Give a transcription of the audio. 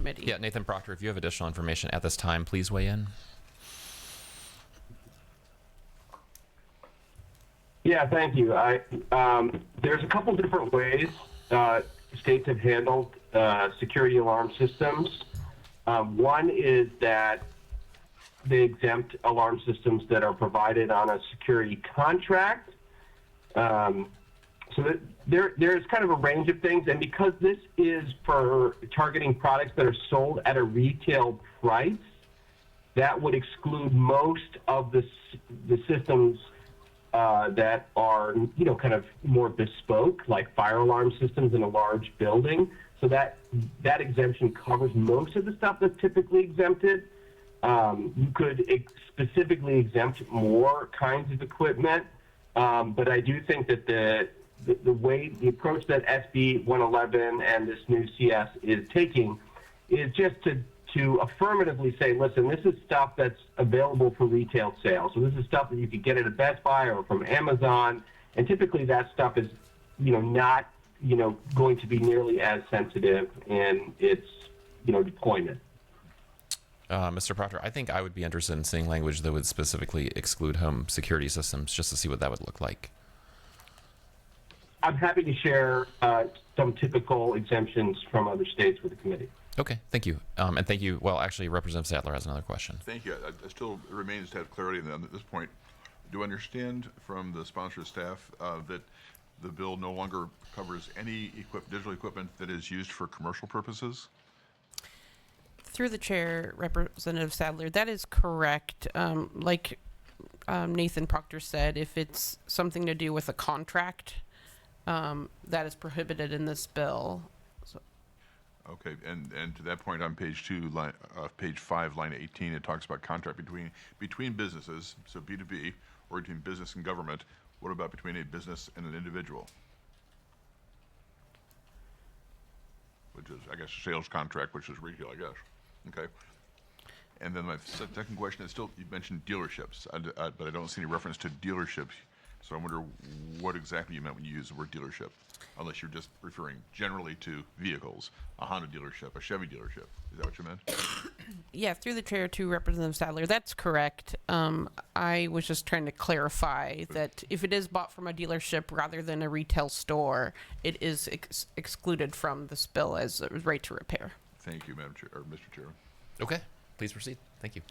committee. Yeah, Nathan Proctor, if you have additional information at this time, please weigh in. Yeah, thank you. There's a couple different ways states have handled security alarm systems. One is that they exempt alarm systems that are provided on a security contract. So that there's kind of a range of things, and because this is for targeting products that are sold at a retail price, that would exclude most of the systems that are, kind of more bespoke, like fire alarm systems in a large building. So that exemption covers most of the stuff that's typically exempted. You could specifically exempt more kinds of equipment, but I do think that the approach that SB 111 and this new CS is taking is just to affirmatively say, listen, this is stuff that's available for retail sale. So this is stuff that you could get at a Best Buy or from Amazon, and typically that stuff is, not, going to be nearly as sensitive in its, deployment. Mr. Proctor, I think I would be interested in seeing language that would specifically exclude home security systems, just to see what that would look like. I'm happy to share some typical exemptions from other states with the committee. Okay, thank you. And thank you. Well, actually, Representative Sadler has another question. Thank you. It still remains to have clarity on this point. Do I understand from the sponsor staff that the bill no longer covers any digital equipment that is used for commercial purposes? Through the chair, Representative Sadler, that is correct. Like Nathan Proctor said, if it's something to do with a contract, that is prohibited in this bill. So. Okay, and to that point on page 5, line 18, it talks about contract between businesses, so B2B, or between business and government. What about between a business and an individual? Which is, I guess, a sales contract, which is retail, I guess. Okay. And then my second question is still, you mentioned dealerships, but I don't see any reference to dealerships. So I wonder what exactly you meant when you used the word dealership, unless you're just referring generally to vehicles, a Honda dealership, a Chevy dealership. Is that what you meant? Yeah, through the chair to Representative Sadler, that's correct. I was just trying to clarify that if it is bought from a dealership rather than a retail store, it is excluded from this bill as a right to repair. Thank you, Madam Chair, or Mr. Chairman. Okay, please proceed. Thank you.